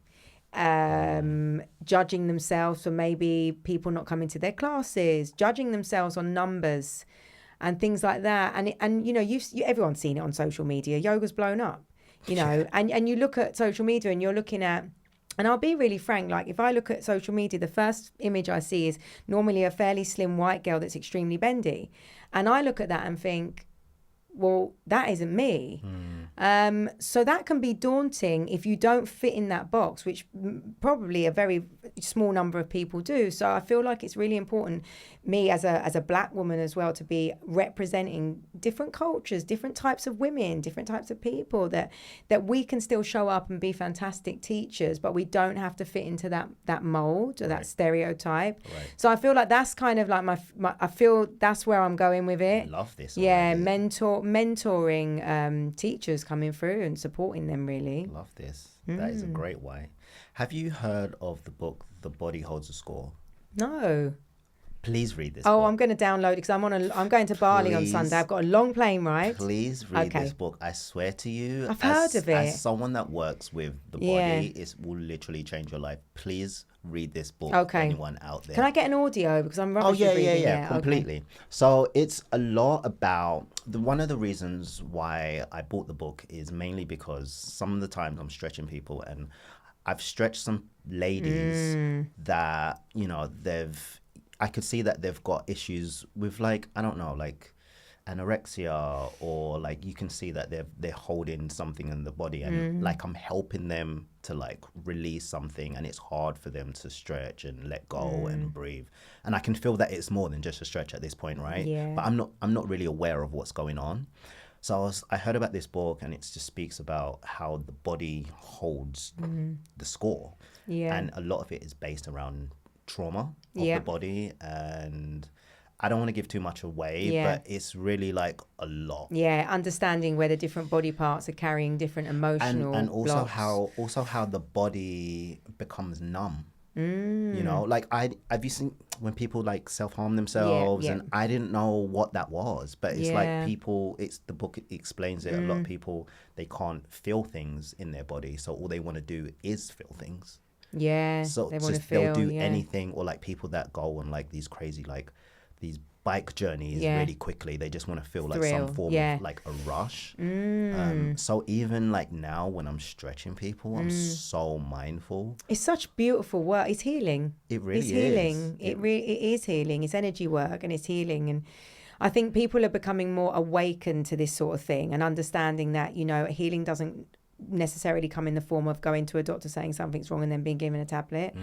judging themselves for maybe people not coming to their classes, judging themselves on numbers and things like that. And you know, everyone's seen it on social media. Yoga's blown up, you know, and you look at social media and you're looking at, and I'll be really frank, like if I look at social media, the first image I see is normally a fairly slim white girl that's extremely bendy. And I look at that and think, well, that isn't me. So that can be daunting if you don't fit in that box, which probably a very small number of people do. So I feel like it's really important, me as a black woman as well, to be representing different cultures, different types of women, different types of people, that we can still show up and be fantastic teachers, but we don't have to fit into that mold or that stereotype. So I feel like that's kind of like my I feel that's where I'm going with it. Love this. Yeah, mentoring teachers coming through and supporting them, really. Love this. That is a great way. Have you heard of the book The Body Holds a Score? No. Please read this Oh, book. I'm going to download it because I'm going to Bali on Please. Sunday. I've got a long plane ride. Please read Okay. this book. I swear to you. I've heard of it. As someone that works with the body, it will literally change your life. Please read this book. Okay. Anyone out there? Can I get an audio? Because I'm rubbish Oh, with reading. yeah, completely. Okay. So it's a lot about one of the reasons why I bought the book is mainly because some of the times I'm stretching people, and I've stretched some ladies that, you know, I could see that they've got issues with, like, I don't know, like anorexia, or like you can see that they're holding something in the body, and like I'm helping them to like release something, and it's hard for them to stretch and let go and breathe, and I can feel that it's more than just a stretch at this point, right? Yeah. But I'm not really aware of what's going on. So I heard about this book, and it just speaks about how the body holds the score, and a lot of it is based around trauma of the body, and I don't want to give too much away, but it's really like a lot. Yeah, understanding where the different body parts are carrying different emotional and also blocks. how the body becomes numb. You know, like have you seen when people like self-harm themselves? And I didn't know what that was, but it's like people, the book explains it. A lot of people, they can't feel things in their body, so all they want to do is feel things. Yeah, So they want to feel. They'll do anything, or like people that go on like these crazy like these bike journeys really quickly. They just want to feel like Thrill. some form of like a rush. So even like now when I'm stretching people, I'm so mindful. It's such beautiful work. It's healing. It really it's is. Healing. It is healing. It's energy work, and it's healing. And I think people are becoming more awakened to this sort of thing and understanding that, you know, healing doesn't necessarily come in the form of going to a doctor saying something's wrong and then being given a tablet.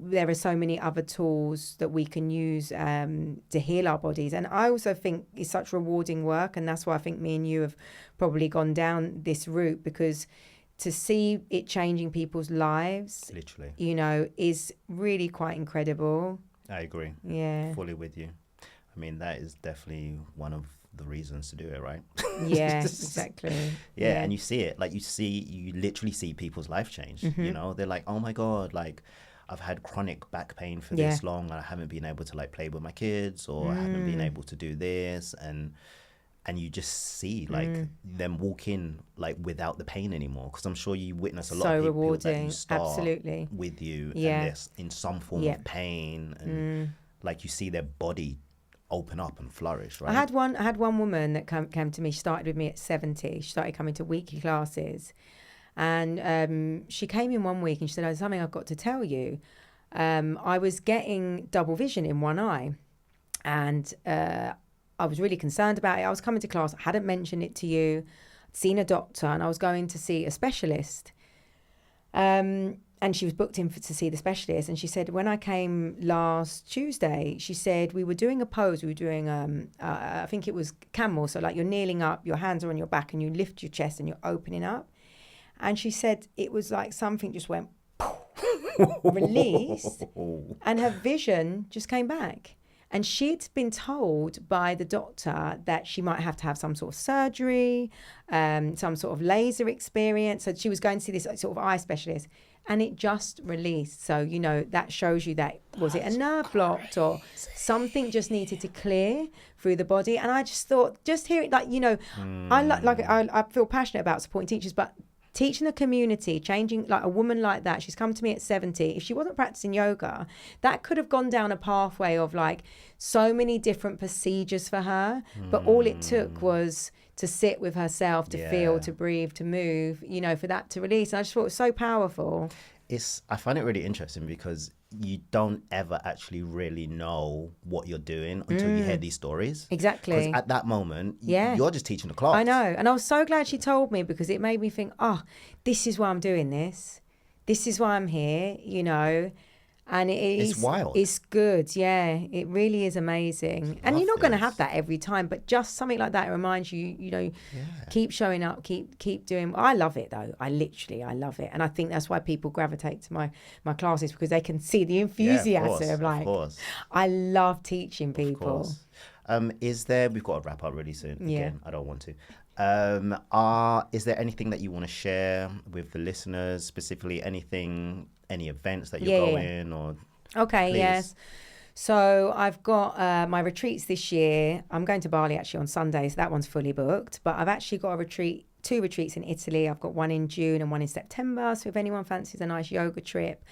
There are so many other tools that we can use to heal our bodies, and I also think it's such rewarding work, and that's why I think me and you have probably gone down this route, because to see it changing people's lives, Literally, you know, is really quite incredible. I agree. Yeah, fully with you. I mean, that is definitely one of the reasons to do it, right? Yeah, exactly. Yeah, and you see it, like you literally see people's life change. You know, they're like, oh my God, like I've had chronic back pain for this long, and I haven't been able to like play with my kids, or I haven't been able to do this, and you just see like them walk in like without the pain anymore, because I'm sure you witness a lot of people that you start with you, and they're in some form of pain, and like you see their body open up and flourish, right? I had one woman that came to me. She started with me at 70. She started coming to weekly classes, and she came in one week and she said, "There's something I've got to tell you. I was getting double vision in one eye, and I was really concerned about it. I was coming to class. I hadn't mentioned it to you. I'd seen a doctor, and I was going to see a specialist. And she was booked in to see the specialist. And she said, when I came last Tuesday, she said, we were doing a pose. We were doing, I think it was camel. So like you're kneeling up, your hands are on your back, and you lift your chest and you're opening up. And she said it was like something just went released, and her vision just came back. And she'd been told by the doctor that she might have to have some sort of surgery, some sort of laser experience. So she was going to see this sort of eye specialist, and it just released. So, you know, that shows you that, was it a nerve blocked or something just needed to clear through the body? And I just thought, just hearing, like, you know, I feel passionate about supporting teachers, but teaching the community, changing, like a woman like that, she's come to me at 70. If she wasn't practicing yoga, that could have gone down a pathway of like so many different procedures for her. But all it took was to sit with herself, to feel, to breathe, to move, you know, for that to release. And I just thought it was so powerful. I find it really interesting because you don't ever actually really know what you're doing until you hear these stories. Exactly. Because at that moment, you're just teaching the class. I know. And I was so glad she told me, because it made me think, oh, this is why I'm doing this. This is why I'm here, you know. And it's wild. It's good. Yeah, it really is amazing. And you're not going to have that every time, but just something like that, it reminds you, you know, keep showing up, keep doing. I love it though. I love it. And I think that's why people gravitate to my classes, because they can see the enthusiasm. Of course. I love teaching people. Is there, we've got to wrap up really soon. Again, I don't want to. Is there anything that you want to share with the listeners, specifically any events that you're going or? Okay, please. yes. So I've got my retreats this year. I'm going to Bali actually on Sunday, so that one's fully booked. But I've actually got two retreats in Italy. I've got one in June and one in September. So if anyone fancies a nice yoga trip,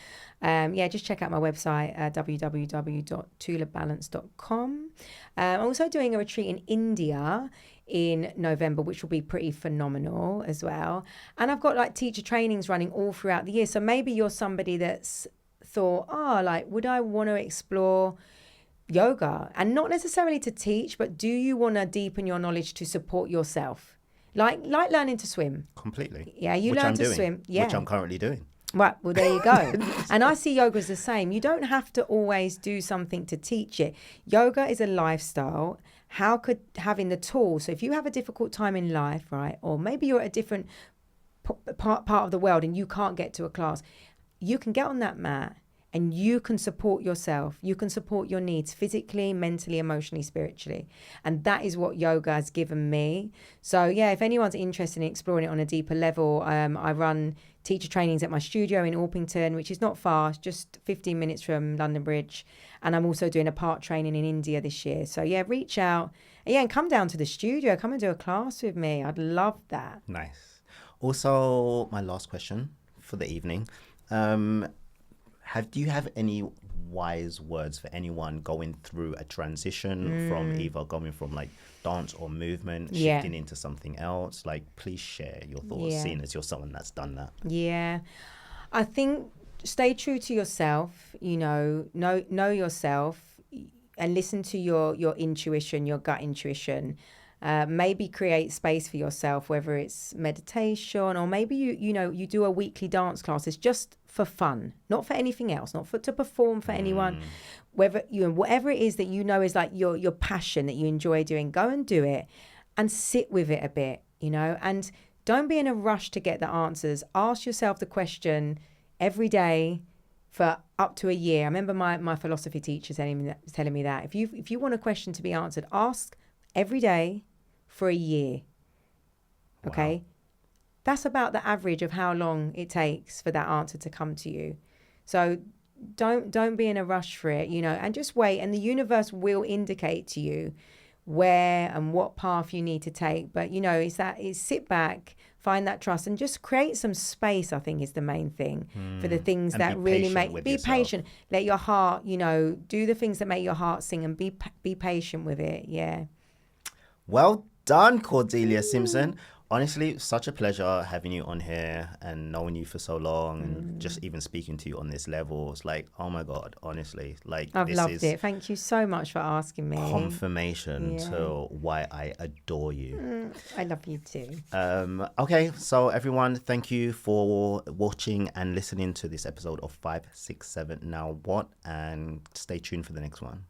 just check out my website, www.tulabalance.com. I'm also doing a retreat in India in November, which will be pretty phenomenal as well. And I've got like teacher trainings running all throughout the year. So maybe you're somebody that's thought, would I want to explore yoga? And not necessarily to teach, but do you want to deepen your knowledge to support yourself? Like learning to swim. Completely. Yeah, you learn to swim. Yeah. Which I'm currently doing. Right, well, there you go. And I see yoga as the same. You don't have to always do something to teach it. Yoga is a lifestyle. How could having the tools, so if you have a difficult time in life, right, or maybe you're at a different part of the world and you can't get to a class, you can get on that mat and you can support yourself. You can support your needs physically, mentally, emotionally, spiritually. And that is what yoga has given me. So yeah, if anyone's interested in exploring it on a deeper level, I run teacher trainings at my studio in Orpington, which is not far, just 15 minutes from London Bridge. And I'm also doing a part training in India this year. So yeah, reach out. And come down to the studio. Come and do a class with me. I'd love that. Nice. Also, my last question for the evening. Do you have any wise words for anyone going through a transition from either going from like dance or movement, shifting into something else? Like, please share your thoughts, seeing as you're someone that's done that. Yeah. I think stay true to yourself, know yourself and listen to your intuition, your gut intuition. Maybe create space for yourself, whether it's meditation or maybe you do a weekly dance class. It's just for fun, not for anything else, not to perform for anyone. Whatever it is that is like your passion that you enjoy doing, go and do it and sit with it a bit, and don't be in a rush to get the answers. Ask yourself the question every day for up to a year. I remember my philosophy teacher telling me that if you want a question to be answered, ask every day for a year. Okay. Wow. That's about the average of how long it takes for that answer to come to you. So don't be in a rush for it, and just wait, and the universe will indicate to you where and what path you need to take. But it's sit back, find that trust, and just create some space. I think is the main thing for the things that really be patient. Let your heart, do the things that make your heart sing, and be patient with it. Yeah. Well done, Cordelia Simpson. Honestly, such a pleasure having you on here and knowing you for so long and just even speaking to you on this level. It's like, oh my God, honestly, like I've loved it. Thank you so much for asking me. Confirmation to why I adore you. I love you too. Okay, so everyone, thank you for watching and listening to this episode of 5, 6, 7 Now What, and stay tuned for the next one.